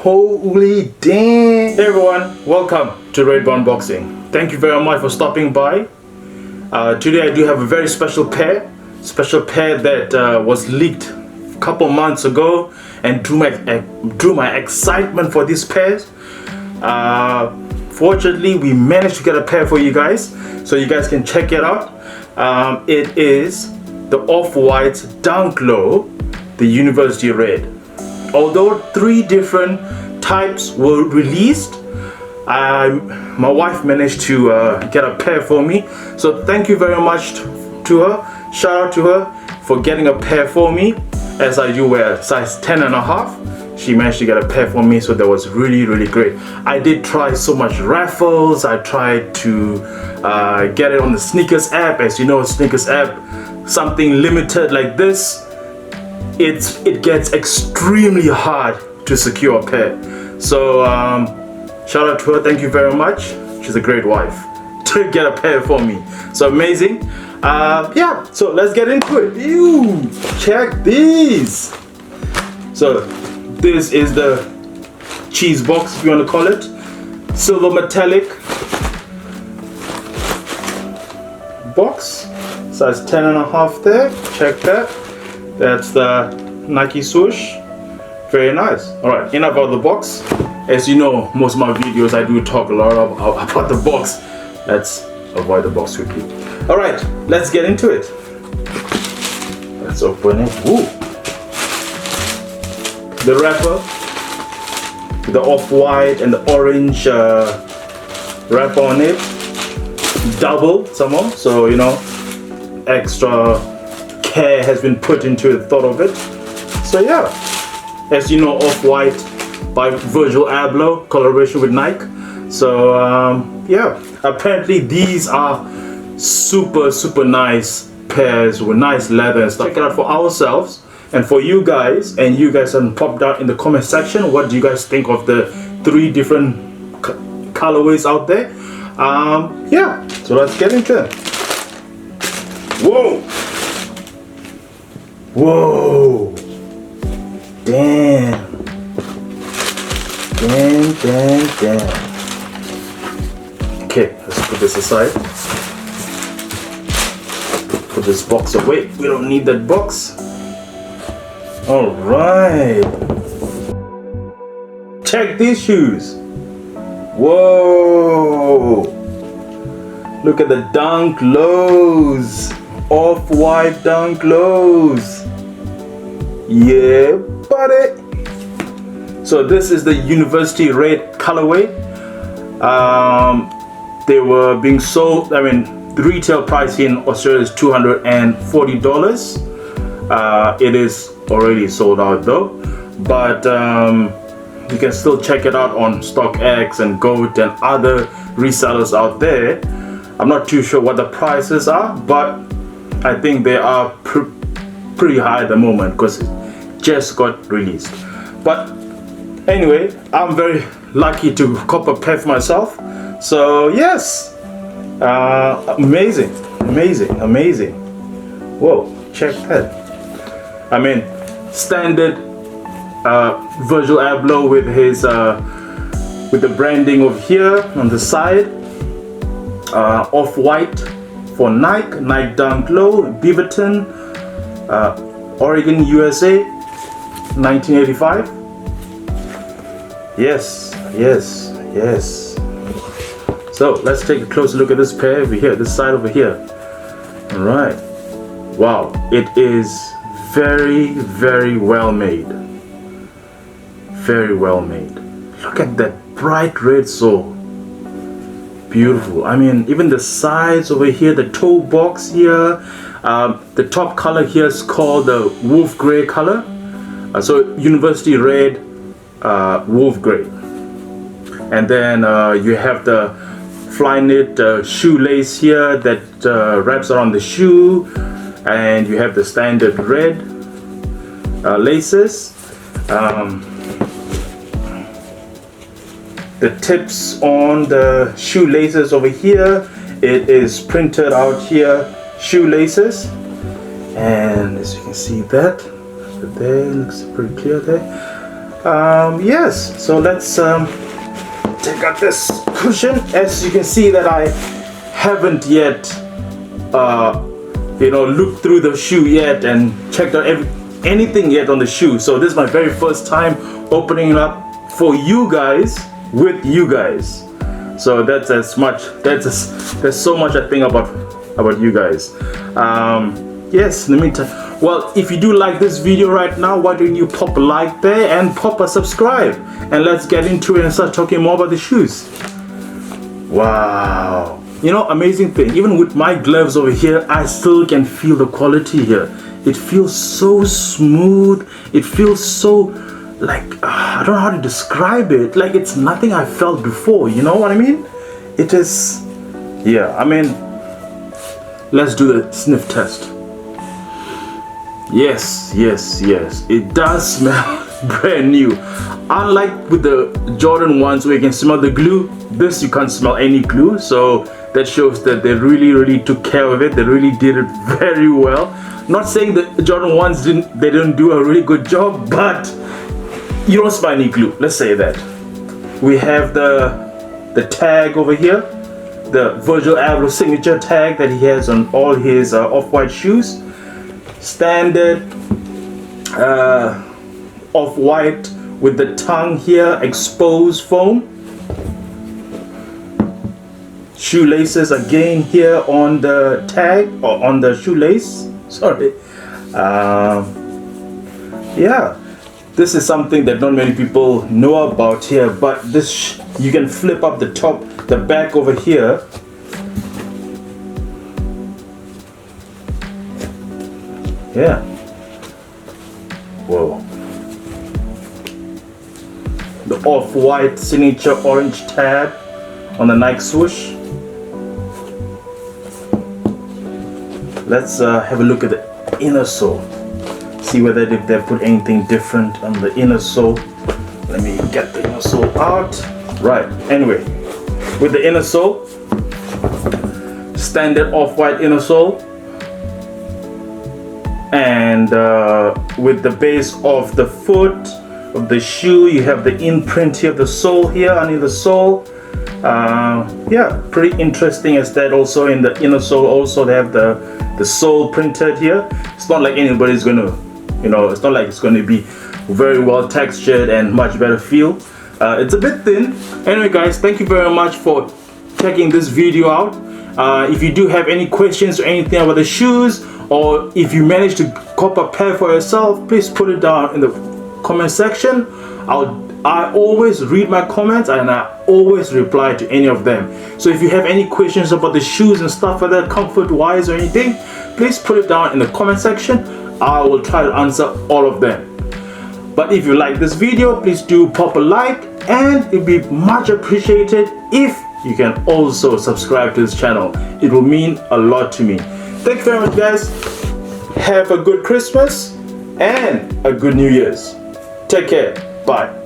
Holy damn! Hey everyone, welcome to Red Bar Unboxing. Thank you very much for stopping by. Today I do have a very special pair that was leaked a couple months ago and drew my excitement for these pairs. Fortunately, we managed to get a pair for you guys, so you guys can check it out. It is the Off-White Dunk Low, the University Red. Although 3 different types were released, my wife managed to get a pair for me. So thank you very much to her. Shout out to her for getting a pair for me, as I do wear size 10.5. She managed to get a pair for me, so that was really great. I did try so much raffles. I tried to get it on the Sneakers app. As you know, Sneakers app, something limited like this, it gets extremely hard to secure a pair. So shout out to her. Thank you very much. She's a great wife to get a pair for me. So amazing. Yeah, so let's get into it. Ew, check these. So this is the cheese box, if you want to call it. Silver metallic box, size 10.5 there. Check that. That's the Nike swoosh. Very nice. Alright, enough about the box. As you know, most of my videos I do talk a lot about the box. Let's avoid the box quickly. Alright, let's get into it. Let's open it. Ooh. The wrapper, the off-white and the orange wrapper on it. Double somehow, so you know, extra care has been put into the thought of it. So yeah, as you know, Off-White by Virgil Abloh, collaboration with Nike. So yeah, apparently these are super nice pairs with nice leather and stuff. Check it out for ourselves and for you guys, and you guys can pop down in the comment section what do you guys think of the 3 different colorways out there. Yeah, so let's get into it. Whoa, damn. Okay, let's put this aside. Put this box away. We don't need that box. All right. Check these shoes. Whoa. Look at the Dunk Lows. Off-White Dunk Lows. Yeah, buddy. So this is the University Red colorway. They were being sold, I mean, the retail price here in Australia is $240. It is already sold out though, but you can still check it out on StockX and GOAT and other resellers out there. I'm not too sure what the prices are, but I think they are pretty high at the moment because it just got released. But anyway, I'm very lucky to cop a pair for myself. So yes, amazing. Whoa, check that. I mean, standard Virgil Abloh with his with the branding over here on the side. Off-White for Nike Dunk Low, Beaverton, Oregon, USA, 1985. Yes. So let's take a closer look at this pair over here, this side over here. All right. Wow, it is very well made. Very well made. Look at that bright red sole. Beautiful. I mean, even the sides over here, the toe box here, the top color here is called the wolf gray color. So University Red, wolf gray. And then you have the Flyknit shoelace here that wraps around the shoe, and you have the standard red laces. The tips on the shoelaces over here, it is printed out here, shoelaces, and as you can see that there looks pretty clear there. Yes, so let's take out this cushion. As you can see that I haven't yet looked through the shoe yet and checked out anything yet on the shoe. So this is my very first time opening it up for you guys, with you guys. So that's there's so much I think about you guys. Yes, let me well, if you do like this video right now, why don't you pop a like there and pop a subscribe, and let's get into it and start talking more about the shoes. Wow, amazing thing, even with my gloves over here, I still can feel the quality here. It feels so smooth. It feels so like I don't know how to describe it, like it's nothing I felt before, you know what I mean? It is, yeah, I mean, let's do the sniff test. Yes, it does smell brand new. Unlike with the Jordan 1s where you can smell the glue, this you can't smell any glue, so that shows that they really took care of it. They really did it very well. Not saying that the Jordan 1s didn't do a really good job, but you don't smell any glue, let's say that. We have the tag over here, the Virgil Abloh signature tag that he has on all his off-white shoes. Standard off-white with the tongue here, exposed foam. Shoelaces again here on the tag, or on the shoelace, sorry. Yeah, this is something that not many people know about here, but this you can flip up the top, the back over here. Yeah. Whoa. The off-white signature orange tab on the Nike swoosh. Let's have a look at the inner sole. See whether if they put anything different on the inner sole. Let me get the inner sole out. Right. Anyway, with the inner sole, standard off-white inner sole. And with the base of the foot of the shoe, you have the imprint here of the sole here under the sole. Yeah, pretty interesting as that. Also in the inner sole, also they have the sole printed here. It's not like anybody's gonna, it's not like it's gonna be very well textured and much better feel. It's a bit thin. Anyway guys, thank you very much for checking this video out. If you do have any questions or anything about the shoes, or if you manage to cop a pair for yourself, please put it down in the comment section. I always read my comments and I always reply to any of them. So if you have any questions about the shoes and stuff like that, comfort wise or anything, please put it down in the comment section. I will try to answer all of them. But if you like this video, please do pop a like, and it'd be much appreciated if you can also subscribe to this channel. It will mean a lot to me. Thank you very much guys. Have a good Christmas and a good New Year's. Take care. Bye.